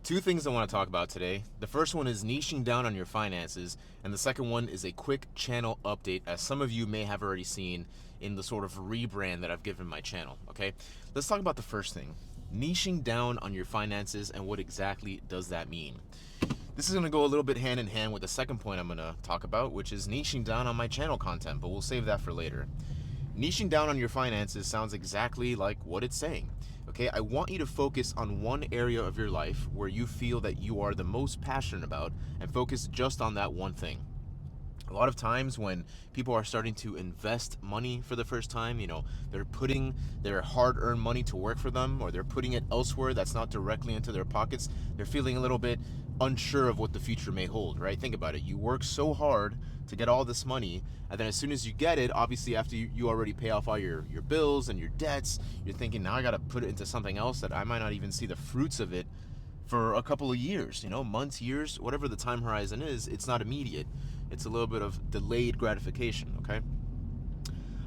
Two things I want to talk about today. The first one is niching down on your finances, and the second one is a quick channel update, as some of you may have already seen in the sort of rebrand that I've given my channel. Okay, let's talk about the first thing, niching down on your finances, and what exactly does that mean. This is going to go a little bit hand in hand with the second point I'm going to talk about, which is niching down on my channel content, but we'll save that for later. Niching down on your finances sounds exactly like what it's saying. Okay, I want you to focus on one area of your life where you feel that you are the most passionate about and focus just on that one thing. A lot of times when people are starting to invest money for the first time, they're putting their hard-earned money to work for them, or they're putting it elsewhere that's not directly into their pockets. They're feeling a little bit unsure of what the future may hold, right? Think about it. You work so hard to get all this money, and then as soon as you get it, obviously after you already pay off all your bills and your debts, you're thinking, now I got to put it into something else that I might not even see the fruits of it for a couple of years, months, years, whatever the time horizon is. It's not immediate. It's a little bit of delayed gratification, okay?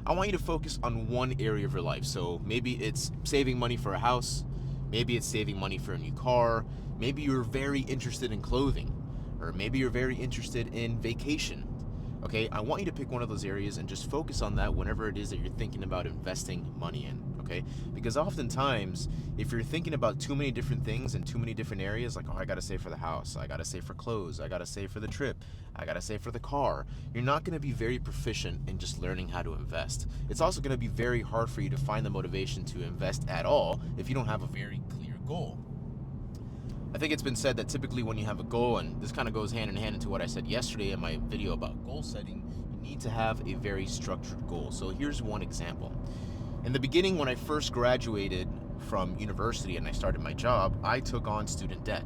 I want you to focus on one area of your life. So maybe it's saving money for a house, maybe it's saving money for a new car, maybe you're very interested in clothing, or maybe you're very interested in vacation. Okay, I want you to pick one of those areas and just focus on that whenever it is that you're thinking about investing money in, okay? Because oftentimes, if you're thinking about too many different things in too many different areas, like, oh, I gotta save for the house, I gotta save for clothes, I gotta save for the trip, I gotta save for the car, you're not gonna be very proficient in just learning how to invest. It's also gonna be very hard for you to find the motivation to invest at all if you don't have a very clear goal. I think it's been said that typically when you have a goal, and this kind of goes hand in hand into what I said yesterday in my video about goal setting, you need to have a very structured goal. So here's one example. In the beginning, when I first graduated from university and I started my job, I took on student debt.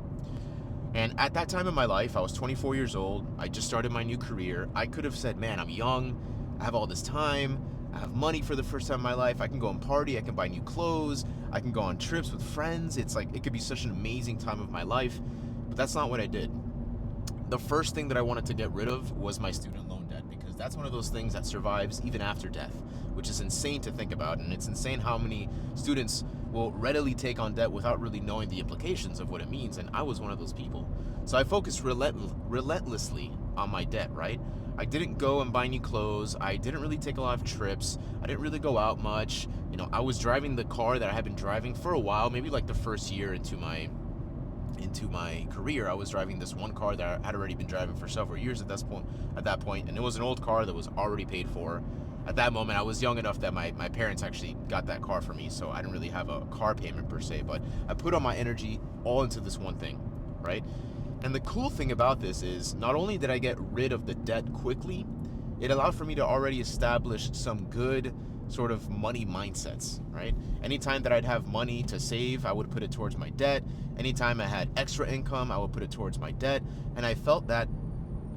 And at that time in my life, I was 24 years old. I just started my new career. I could have said, man, I'm young, I have all this time, I have money for the first time in my life, I can go and party, I can buy new clothes, I can go on trips with friends. It's like, it could be such an amazing time of my life, but that's not what I did. The first thing that I wanted to get rid of was my student loan debt, because that's one of those things that survives even after death, which is insane to think about. And it's insane how many students will readily take on debt without really knowing the implications of what it means. And I was one of those people. So I focused relentlessly on my debt, right? I didn't go and buy new clothes. I didn't really take a lot of trips. I didn't really go out much. I was driving the car that I had been driving for a while, maybe like the first year into my career. I was driving this one car that I had already been driving for several years at that point, and it was an old car that was already paid for. At that moment, I was young enough that my parents actually got that car for me, so I didn't really have a car payment per se, but I put all my energy all into this one thing, right? And the cool thing about this is, not only did I get rid of the debt quickly, it allowed for me to already establish some good sort of money mindsets, right? Anytime that I'd have money to save, I would put it towards my debt. Anytime I had extra income, I would put it towards my debt. And I felt that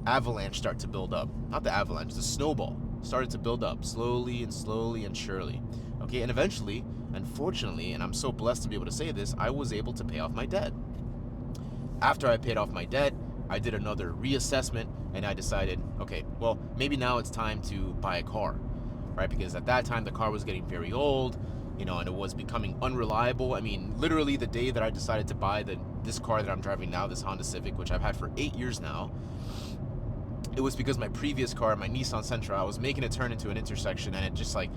avalanche start to build up. Not the avalanche, the snowball started to build up slowly and slowly and surely. Okay, and eventually, unfortunately, and I'm so blessed to be able to say this, I was able to pay off my debt. After I paid off my debt, I did another reassessment and I decided, okay, well, maybe now it's time to buy a car, right? Because at that time the car was getting very old, and it was becoming unreliable. I mean, literally the day that I decided to buy this car that I'm driving now, this Honda Civic, which I've had for 8 years now, it was because my previous car, my Nissan Sentra, I was making a turn into an intersection and it just like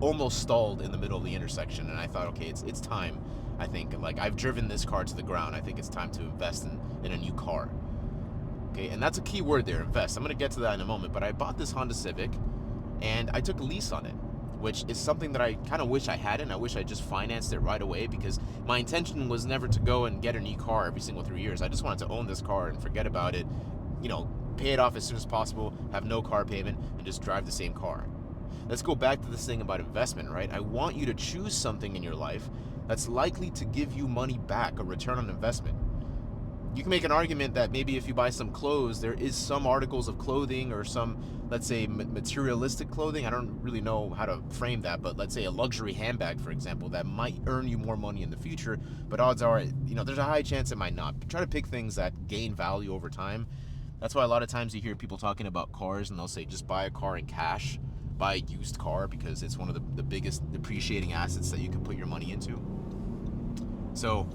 almost stalled in the middle of the intersection. And I thought, okay, it's time. I think, like, I've driven this car to the ground. I think it's time to invest in a new car. Okay, and that's a key word there, invest. I'm going to get to that in a moment, but I bought this Honda Civic and I took a lease on it, which is something that I kind of wish I hadn't. I wish I just financed it right away, because my intention was never to go and get a new car every single 3 years. I just wanted to own this car and forget about it, pay it off as soon as possible, have no car payment, and just drive the same car. Let's go back to this thing about investment, right? I want you to choose something in your life that's likely to give you money back, a return on investment. You can make an argument that maybe if you buy some clothes, there is some articles of clothing or some, let's say, materialistic clothing. I don't really know how to frame that, but let's say a luxury handbag, for example, that might earn you more money in the future, but odds are, there's a high chance it might not. Try to pick things that gain value over time. That's why a lot of times you hear people talking about cars and they'll say, just buy a car in cash, buy a used car, because it's one of the biggest depreciating assets that you can put your money into. So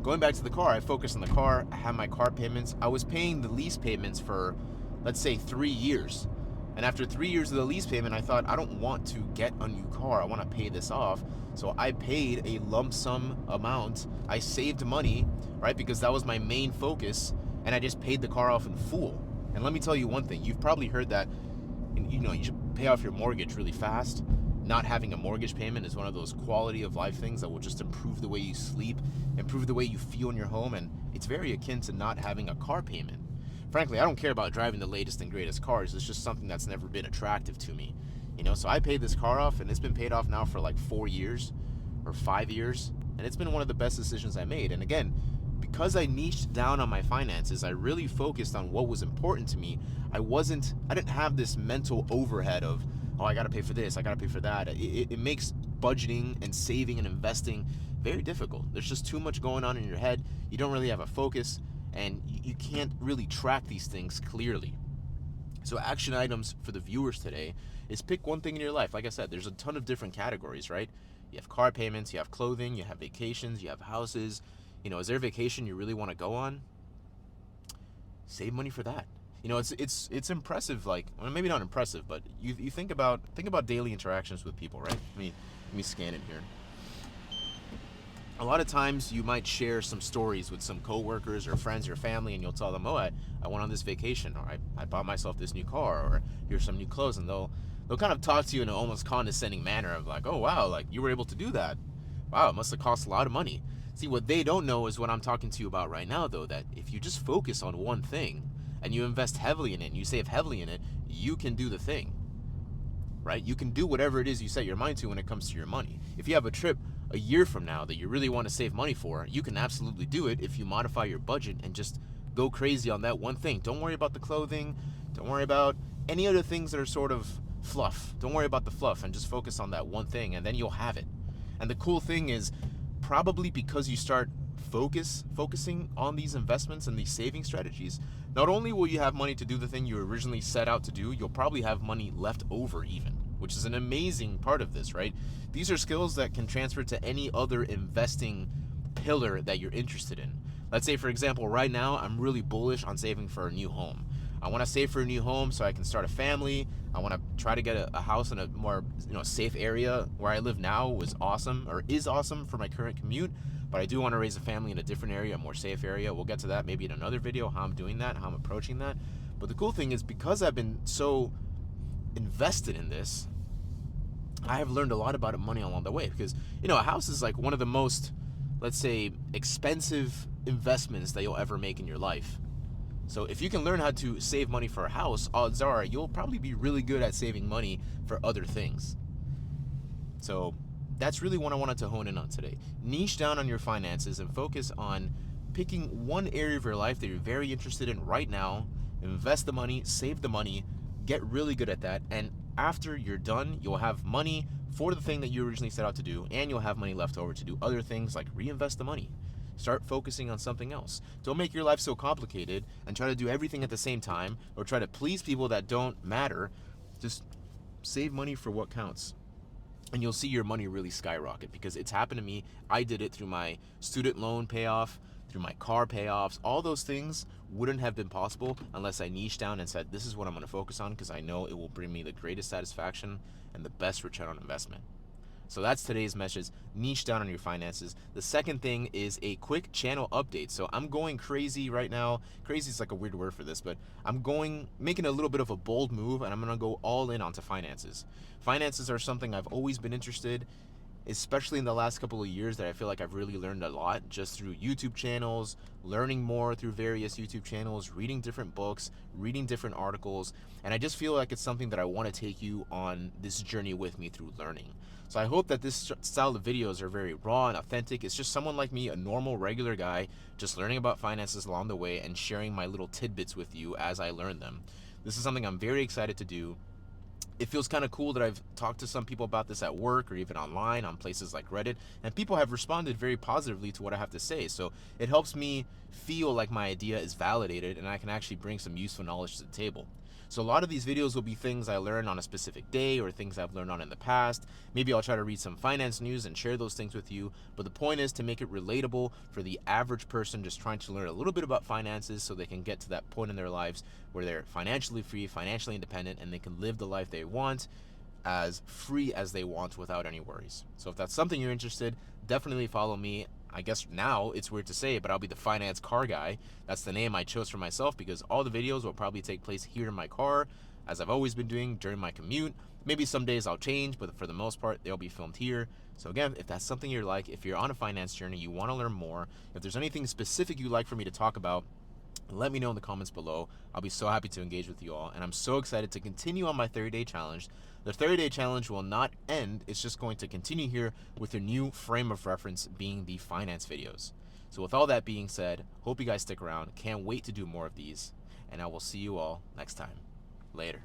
going back to the car, I focused on the car. I had my car payments. I was paying the lease payments for, let's say, 3 years. And after 3 years of the lease payment, I thought, I don't want to get a new car. I want to pay this off. So I paid a lump sum amount. I saved money, right? Because that was my main focus. And I just paid the car off in full. And let me tell you one thing. You've probably heard that, you should pay off your mortgage really fast. Not having a mortgage payment is one of those quality of life things that will just improve the way you sleep, improve the way you feel in your home, and it's very akin to not having a car payment. Frankly, I don't care about driving the latest and greatest cars. It's just something that's never been attractive to me. So I paid this car off, and it's been paid off now for like 4 years or 5 years, and it's been one of the best decisions I made. And again, because I niched down on my finances, I really focused on what was important to me. I didn't have this mental overhead of, oh, I gotta pay for this, I gotta pay for that. It makes budgeting and saving and investing very difficult. There's just too much going on in your head. You don't really have a focus, and you can't really track these things clearly. So action items for the viewers today is pick one thing in your life. Like I said, there's a ton of different categories, right? You have car payments, you have clothing, you have vacations, you have houses. Is there a vacation you really want to go on? Save money for that. It's impressive. Like, well, maybe not impressive, but you think about daily interactions with people, right? Let me scan it here. A lot of times you might share some stories with some coworkers or friends or family, and you'll tell them, oh, I went on this vacation, or I bought myself this new car, or here's some new clothes, and they'll kind of talk to you in an almost condescending manner of like, oh wow, like you were able to do that. Wow, it must have cost a lot of money. See, what they don't know is what I'm talking to you about right now, though, that if you just focus on one thing and you invest heavily in it and you save heavily in it, you can do the thing, right? You can do whatever it is you set your mind to when it comes to your money. If you have a trip a year from now that you really want to save money for, you can absolutely do it if you modify your budget and just go crazy on that one thing. Don't worry about the clothing. Don't worry about any other things that are sort of fluff. Don't worry about the fluff and just focus on that one thing, and then you'll have it. And the cool thing is, probably because you start focusing on these investments and these saving strategies, not only will you have money to do the thing you originally set out to do, you'll probably have money left over even, which is an amazing part of this, right? These are skills that can transfer to any other investing pillar that you're interested in. Let's say, for example, right now I'm really bullish on saving for a new home. I want to save for a new home so I can start a family. I want to try to get a house in a more safe area. Where I live now is awesome for my current commute, but I do want to raise a family in a different area, a more safe area. We'll get to that maybe in another video, how I'm doing that, how I'm approaching that. But the cool thing is, because I've been so invested in this, I have learned a lot about money along the way. Because a house is like one of the most, let's say, expensive investments that you'll ever make in your life. So if you can learn how to save money for a house, odds are you'll probably be really good at saving money for other things. So that's really what I wanted to hone in on today. Niche down on your finances and focus on picking one area of your life that you're very interested in right now. Invest the money, save the money, get really good at that, and after you're done, you'll have money for the thing that you originally set out to do, and you'll have money left over to do other things like reinvest the money. Start focusing on something else. Don't make your life so complicated and try to do everything at the same time or try to please people that don't matter. Just save money for what counts. And you'll see your money really skyrocket, because it's happened to me. I did it through my student loan payoff, through my car payoffs. All those things wouldn't have been possible unless I niched down and said, this is what I'm going to focus on, because I know it will bring me the greatest satisfaction and the best return on investment. So that's today's message. Niche down on your finances. The second thing is a quick channel update. So I'm going crazy right now. Crazy is like a weird word for this, but I'm making a little bit of a bold move, and I'm going to go all in onto finances. Finances are something I've always been interested, especially in the last couple of years, that I feel like I've really learned a lot just through YouTube channels, learning more through various YouTube channels, reading different books, reading different articles, and I just feel like it's something that I want to take you on this journey with me through learning. So I hope that this style of videos are very raw and authentic. It's just someone like me, a normal, regular guy, just learning about finances along the way and sharing my little tidbits with you as I learn them. This is something I'm very excited to do. It feels kind of cool that I've talked to some people about this at work or even online on places like Reddit, and people have responded very positively to what I have to say. So it helps me feel like my idea is validated and I can actually bring some useful knowledge to the table. So a lot of these videos will be things I learned on a specific day or things I've learned on in the past. Maybe I'll try to read some finance news and share those things with you. But the point is to make it relatable for the average person just trying to learn a little bit about finances so they can get to that point in their lives where they're financially free, financially independent, and they can live the life they want as free as they want without any worries. So if that's something you're interested, definitely follow me. I guess now it's weird to say, but I'll be the finance car guy. That's the name I chose for myself because all the videos will probably take place here in my car, as I've always been doing during my commute. Maybe some days I'll change, but for the most part, they'll be filmed here. So again, if that's something you're like, if you're on a finance journey, you want to learn more, if there's anything specific you'd like for me to talk about, let me know in the comments below. I'll be so happy to engage with you all, and I'm so excited to continue on my 30-day challenge. The 30-day challenge will not end. It's just going to continue here with a new frame of reference being the finance videos. So with all that being said, hope you guys stick around. Can't wait to do more of these, and I will see you all next time. Later.